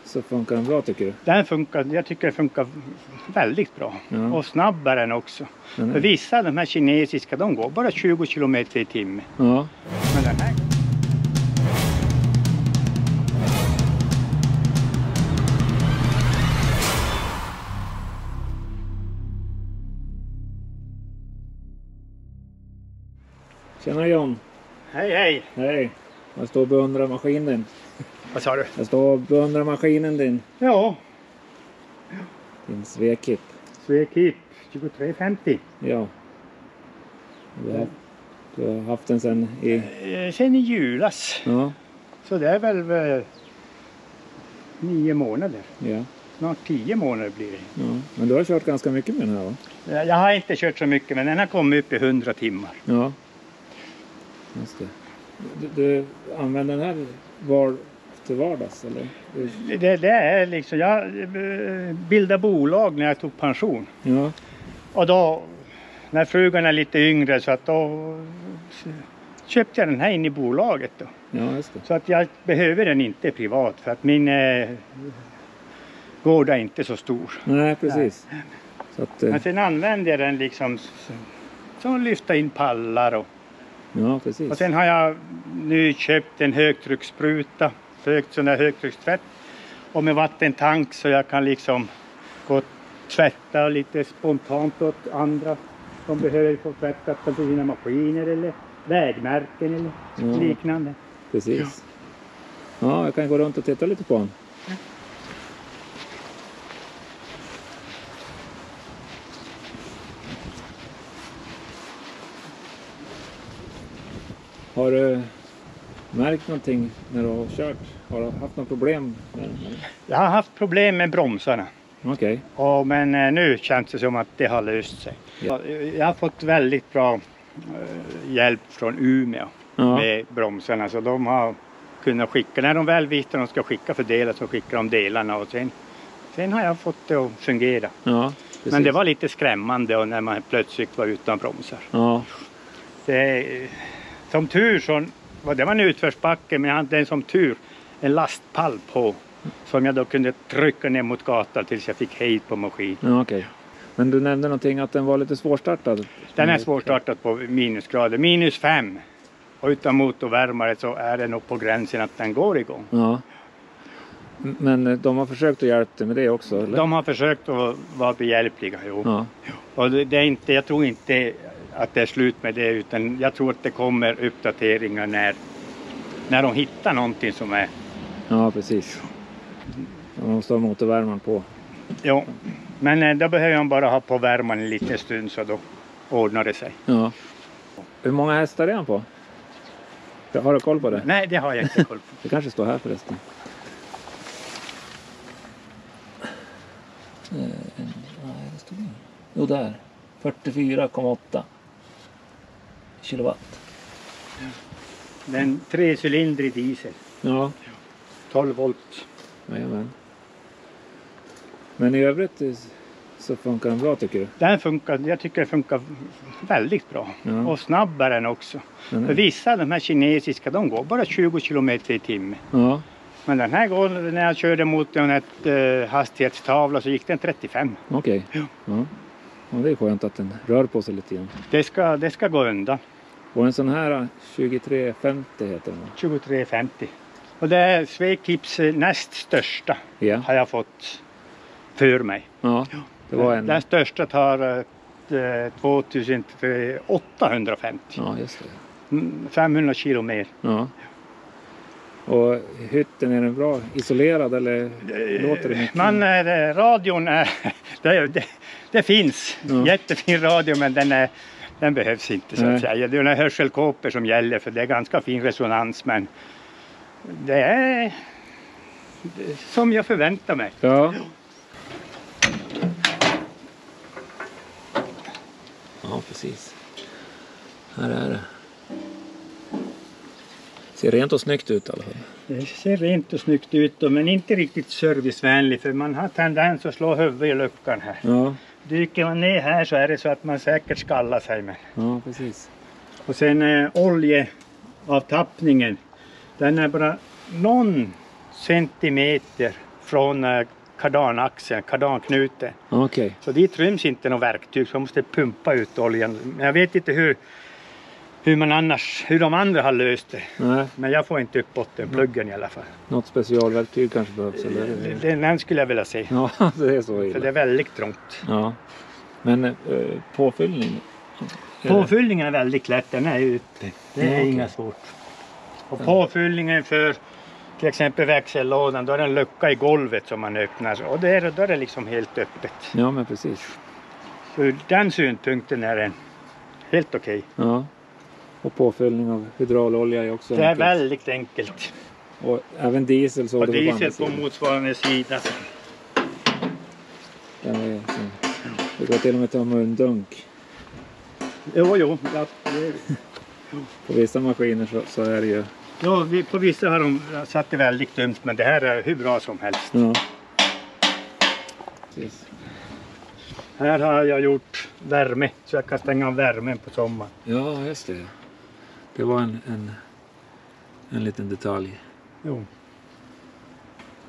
så funkar den bra, tycker du? Den funkar, jag tycker det funkar väldigt bra. Ja. Och snabbare än också. Mm. För vissa av de här kinesiska, de går bara 20 kilometer i timmen. Ja. Men den här... Tjena John. Hej, hej. Hej. Jag står och beundrar maskinen. Vad sa du? Jag står och beundrar maskinen din. Ja, Din Svekip. Svekip 2350. Ja. Du har haft den sen i... Sen i julas. Ja. Så det är väl 9 månader. Ja. Snart 10 månader blir det. Ja. Men du har kört ganska mycket med den här, va? Jag har inte kört så mycket, men den har kommit upp i 100 timmar. Ja. Just det. Du använder den här till vardags, eller? Det är liksom, jag bildade bolag när jag tog pension. Ja. Och då, när frugan är lite yngre, så att då köpte jag den här in i bolaget då. Ja, just det. Så att jag behöver den inte privat, för att min gård är inte så stor. Nej, precis. Nej. Så att, Men sen använder jag den liksom som lyfta in pallar och... ja, precis. Och sen har jag nu köpt en högtrycksspruta, sån där högtryckstvätt. Och med vattentank, så jag kan liksom gå och tvätta lite spontant åt andra som behöver få tvättat på sina maskiner eller vägmärken eller liknande. Precis. Ja, jag kan gå runt och titta lite på den. Ja. Har du märkt någonting när du har kört? Har du haft något problem med den? Jag har haft problem med bromsarna. Okej. Men nu känns det som att det har löst sig. Ja. Jag har fått väldigt bra hjälp från Umeå med bromsarna. Så de har kunnat skicka, när de väl visste att de ska skicka för delar, så skickar de delarna. Och sen har jag fått det att fungera. Ja, precis. Men det var lite skrämmande och när man plötsligt var utan bromsar. Ja. Som tur så det var en utförsbacke, men jag hade som tur en lastpall på. Som jag då kunde trycka ner mot gatan tills jag fick hejd på maskin. Ja, okej. Men du nämnde någonting att den var lite svårstartad. Den är svårstartad på minusgrader. -5. Och utan motorvärmare så är det nog på gränsen att den går igång. Ja. Men de har försökt att hjälpa dig med det också, eller? De har försökt att vara behjälpliga, jo. Ja. Och det är inte, jag tror inte att det är slut med det, utan jag tror att det kommer uppdateringar när de hittar någonting som är... Ja, precis. Man måste ha motorvärmaren på. Ja, men då behöver man bara ha på värmen en liten stund, så då ordnar det sig. Ja. Hur många hästar är han på? Har du koll på det? Nej, det har jag inte koll på. Det kanske står här förresten. Nej, det står det. Jo, där. 44,8 kilowatt. Det är en 3-cylindrig diesel. Ja. 12 volt. Jajamän. Men i övrigt så funkar den bra, tycker du? Den funkar, jag tycker det funkar väldigt bra. Ja. Och snabbare än också. Mm. För vissa av de här kinesiska, de går bara 20 kilometer i timmen. Ja. Men den här går, när jag körde mot en hastighetstavla, så gick den 35. Okej. Ja. Ja. Ja, det är skönt att den rör på sig lite grann. Det ska gå undan. Och en sån här 2350 heter den. 2350. Och det är Svekips näst största, Ja. har jag fått för mig. Ja. Det var en... Den största tar 2850. Ja, just det. 500 kilo mer. Ja. Och hytten, är den bra isolerad eller låter det mycket? Radion är, det finns jättefin radio, men den behövs inte, så att säga. Det är hörselkåpor som gäller, för det är ganska fin resonans, men det är som jag förväntar mig. Ja. Ja, precis. Här är det. Ser rent och snyggt ut i alla fall. Det ser rent och snyggt ut, men inte riktigt servicevänlig, för man har tendens att slå huvudet i luckan här. Ja. Dyker man ner här så är det så att man säkert skallar sig med. Ja, precis. Och sen oljeavtappningen, den är bara någon centimeter från kardanaxeln, kardanknuten. Okej. Så dit ryms inte något verktyg, så man måste pumpa ut oljan. Men jag vet inte hur de andra har löst det. Nej, Men jag får inte upp bottenpluggen i alla fall. något specialverktyg kanske behövs. Eller? Den skulle jag vilja se. Ja, det är så För illa. det är väldigt trångt. Ja. Men påfyllning? Påfyllningen är väldigt lätt, den är ute. Det är Ja, okej. inga svårt. Och påfyllningen för till exempel växellådan, då är det en lucka i golvet som man öppnar. Och då är det liksom helt öppet. Ja, men precis. Så ur den synpunkten är den helt okej. Ja. Och påfyllning av hydraulolja är också Det är enkelt. väldigt enkelt. Och även diesel så Och det var diesel på motsvarande sida. Det går till och med att ta med en dunk. Jo. Ja, På vissa maskiner så är det ju... på vissa har de satt det väldigt dumt, men det här är hur bra som helst. Ja. Precis. Här har jag gjort värme, så jag kan stänga av värmen på sommaren. Ja, just det. Det var en liten detalj. Jo.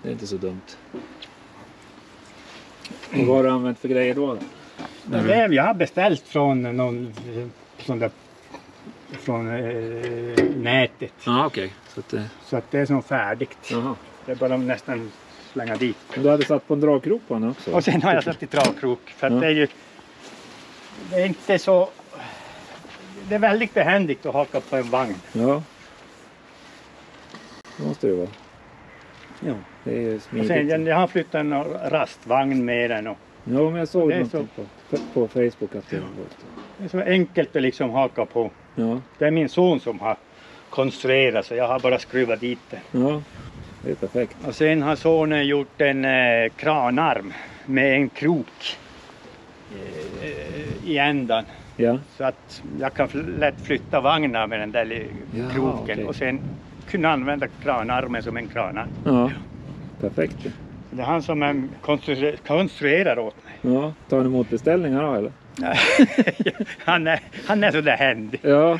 Det är inte så dumt. Och vad har du använt för grejer då? Men det jag har beställt från någon sån där, från nätet. Ja, okej. Så att det är som färdigt. Jaha. Det är bara nästan slänga dit. Men du hade satt på en dragkrok på den också? Och sen har jag satt i dragkrok. För att Ja. det är inte så... Det är väldigt behändigt att haka på en vagn. Ja. Det måste det vara. Jo. Det är ju Och smidigt. sen jag har flyttat en rastvagn med den. Och Ja, men jag såg Det är någonting på Facebook att det var... det är så enkelt att liksom haka på. Ja, Det är min son som har konstruerat, så jag har bara skruvat dit det. ja. Det är perfekt. Och sen har sonen gjort en kranarm med en krok i ändan. Ja. Så att jag kan lätt flytta vagnar med den där Ja, kroken. okej. Och sen kunna använda kranarmen som en kranarm. Ja. Perfekt. Det är han som konstruerar åt mig. Ja. Tar ni emot beställningar då eller? han är så där händig. Ja.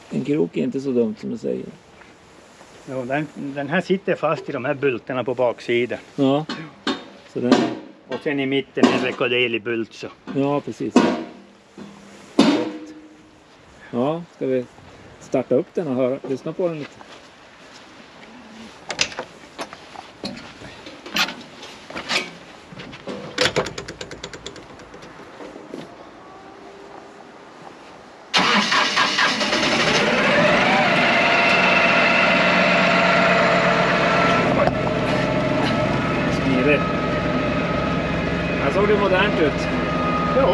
En krok är inte så dumt som du säger. Jo, den här sitter fast i de här bultarna på baksidan. Ja. Så den... Och sen i mitten en rekorderlig bult så. Ja, precis. Perfekt. Ja, ska vi starta upp den och lyssna på den lite? Smidigt. Här såg det modernt ut. Jo.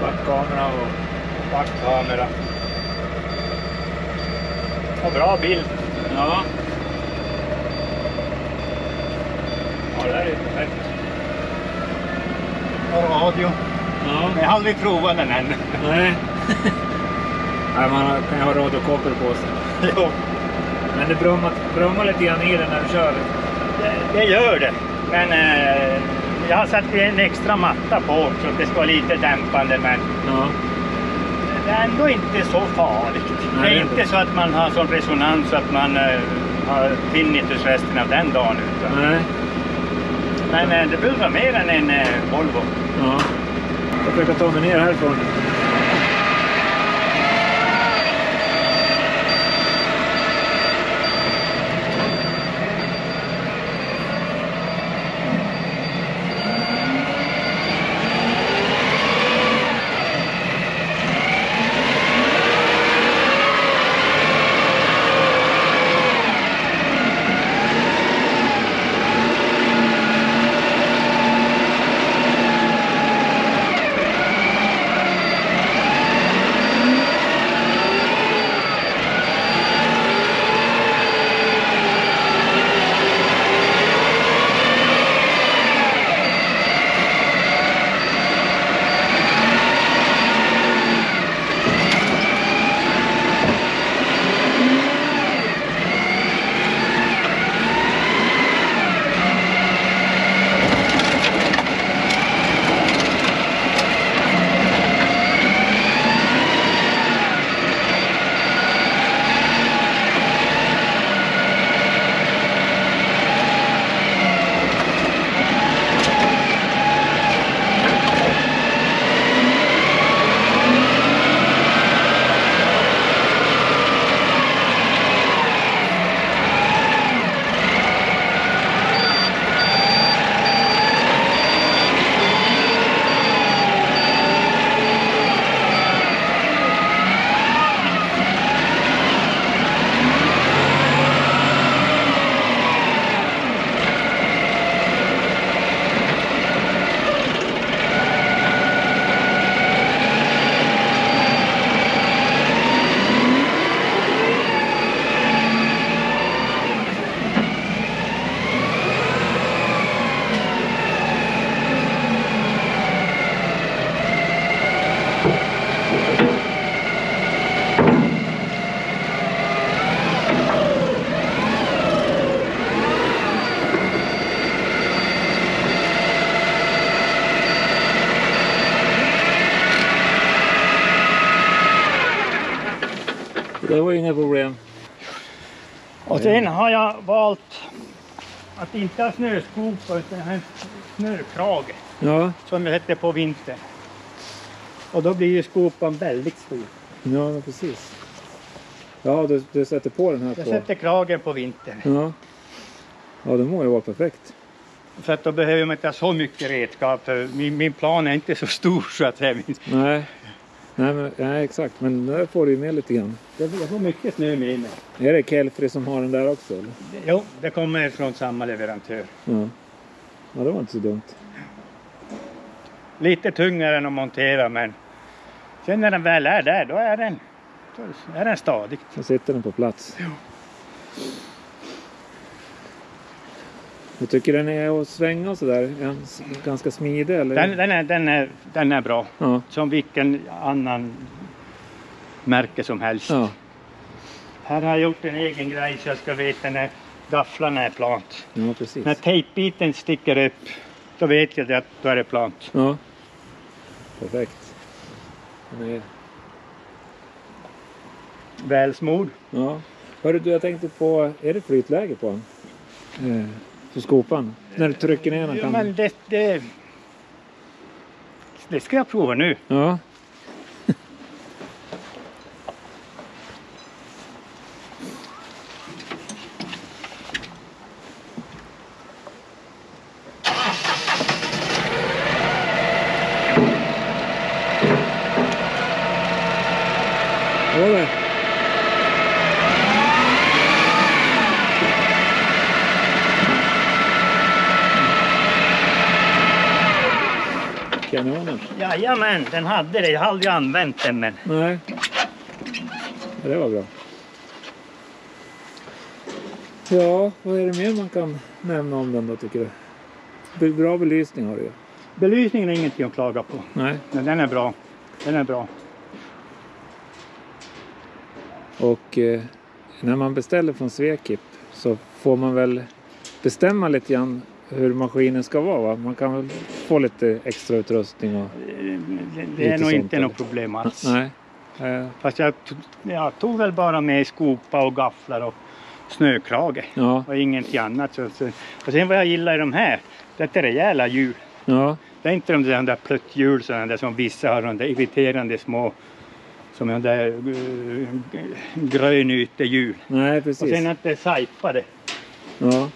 Backkamera och... Backkamera. Och bra bild. Ja. Ja, det här är perfekt. Och radio. Ja. Men jag har aldrig provat den än. Nej. Nej, man kan ju ha radiokoppel på sig. Jo. Men det brummar lite grann i den när du kör. Det gör det. Men jag har satt en extra matta på så att det ska vara lite dämpande. Men Ja. det är ändå inte så farligt. Nej, det är det är inte inte. så att man har sån resonans att man har tinnitus resten av den dagen. Utan. Nej. Men det bullrar mer än en Volvo. Ja. Jag försöker ta mig ner härifrån. Det var ju inga problem. Och sen har jag valt att inte ha snöskopa utan en snökrage Ja, som jag sätter på vintern. Och då blir ju skopan väldigt stor. ja precis. Ja, du sätter på den här Jag på. sätter kragen på vintern. Ja. Ja, det må ju vara perfekt. För att då behöver man inte ha så mycket redskap. För min plan är inte så stor så att säga. Nej, exakt. Men där får du ju med lite grann. Jag får mycket snö med mig. Är det Kelfri som har den där också? Eller? Jo, det kommer från samma leverantör. Ja. Ja, det var inte så dumt. Lite tyngre än att montera, men sen när den väl är där, då är den stadig. Så sitter den på plats. Ja. Jag tycker den är att svänga och sådär. Ganska smidig eller? Den är bra. Ja. Som vilken annan märke som helst. Ja. Här har jag gjort en egen grej så jag ska veta när gafflarna är plant. Ja, precis. När tejpbiten sticker upp, då vet jag att då är det plant. Ja. Perfekt. Den är... Välsmord. Ja. Hörru du, jag tänkte på, är det flytläge på den? På skopan? När du trycker ner den Ja, kan... men det ska jag prova nu. Ja. Vad var det? Kanonen? Jajamän, den hade det. Jag har aldrig använt den, men... Nej. Ja, det var bra. Ja, vad är det mer man kan nämna om den då tycker du? Bra belysning har du ju. Belysningen är ingenting att klaga på. Nej. Men den är bra. Den är bra. Och när man beställer från Svekip så får man väl bestämma lite grann hur maskinen ska vara, va? Man kan väl få lite extra utrustning och... Det är nog sånt, inte eller? något problem alls. Nej. Fast jag tog väl bara med skopa och gafflar och snökrage. Ja. Och ingenting annat. Och sen vad jag gillar i de här, det är rejäla hjul. Ja. Det är inte de där plötthjul där som vissa har, de där irriterande små, som de där grönytehjul. Nej, precis. Och sen att det är sajpade. Ja.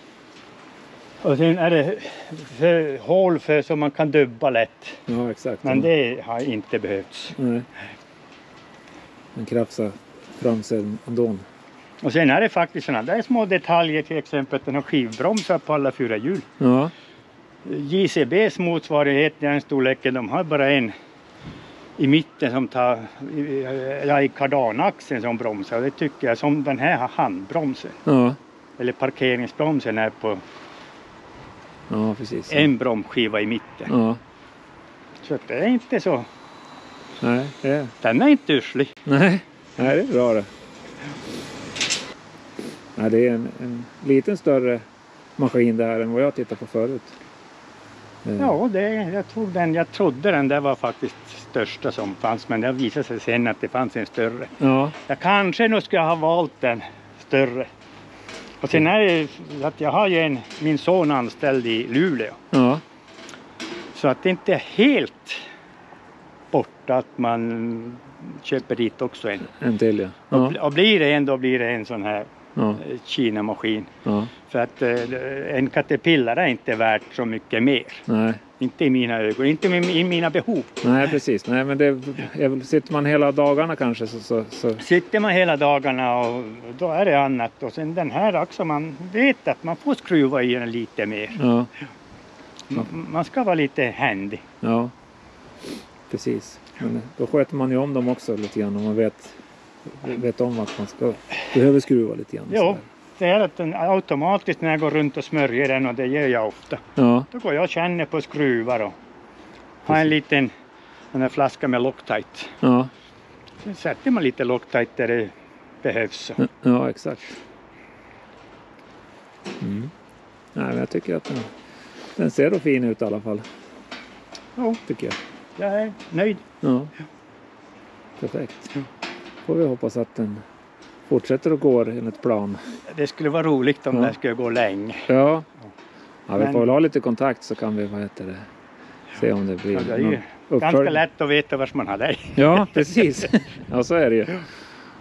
Och sen är det hål för så man kan dubba lätt. Ja, exakt. Men ja. det har inte behövts. Nej. En krafsa fram sig ändå. Och sen är det faktiskt sådana där små detaljer, till exempel att den har skivbromsar på alla 4 hjul. Ja. JCBs motsvarighet i den storleken, de har bara en i mitten som tar i kardanaxeln som bromsar. Och det tycker jag, som den här har handbromsen. Ja. Eller parkeringsbromsen är på Ja, precis. Ja. en bromsskiva i mitten. Ja. Så det är inte så. Nej, Den är inte urslig. Nej, det är bra det. Nej, det är en liten större maskin där än vad jag tittade på förut. Ja, jag trodde den där var faktiskt största som fanns, men det visade sig sen att det fanns en större. Ja. Jag kanske nog ska ha valt den större. Och sen är det att jag har ju min son anställd i Luleå. Ja. Så att det inte är helt borta att man köper dit också en. En till, ja. Ja. Och blir det en, då blir det en sån här Ja. Kina-maskin. Ja. För att en Caterpillar är inte värt så mycket mer. Nej. Inte i mina ögon, inte i mina behov. Nej, precis. Nej, men det är väl, sitter man hela dagarna kanske så... Sitter man hela dagarna och då är det annat. Och sen den här också, man vet att man får skruva i den lite mer. Ja. Man ska vara lite händig. Ja. Precis. Men då sköter man ju om dem också lite grann om man vet om att man behöver skruva lite grann. Jo, det är att den automatiskt när jag går runt och smörjer den, och det gör jag ofta. Ja. Då går jag och känner på skruvar och har en liten flaska med Loctite. Ja. Sen sätter man lite Loctite där det behövs. Ja, exakt. Mm. Nej, men jag tycker att den ser då fin ut i alla fall. Jo, Tycker jag. jag är nöjd. Ja. Perfekt. Ja. Får vi hoppas att den fortsätter att gå enligt plan. Det skulle vara roligt om Ja. det skulle gå länge. Ja, vi Men- får väl ha lite kontakt så kan vi se om det blir Ja, det är ju någon ganska uppföljning. lätt att veta var man har dig. Ja, precis. Ja, så är det ju.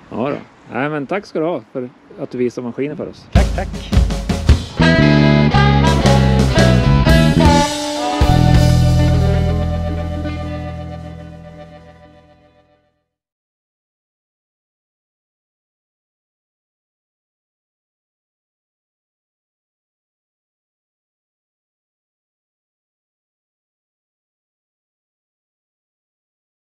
Ja då. Nej, men tack ska du ha för att du visar maskinen för oss. Tack, tack.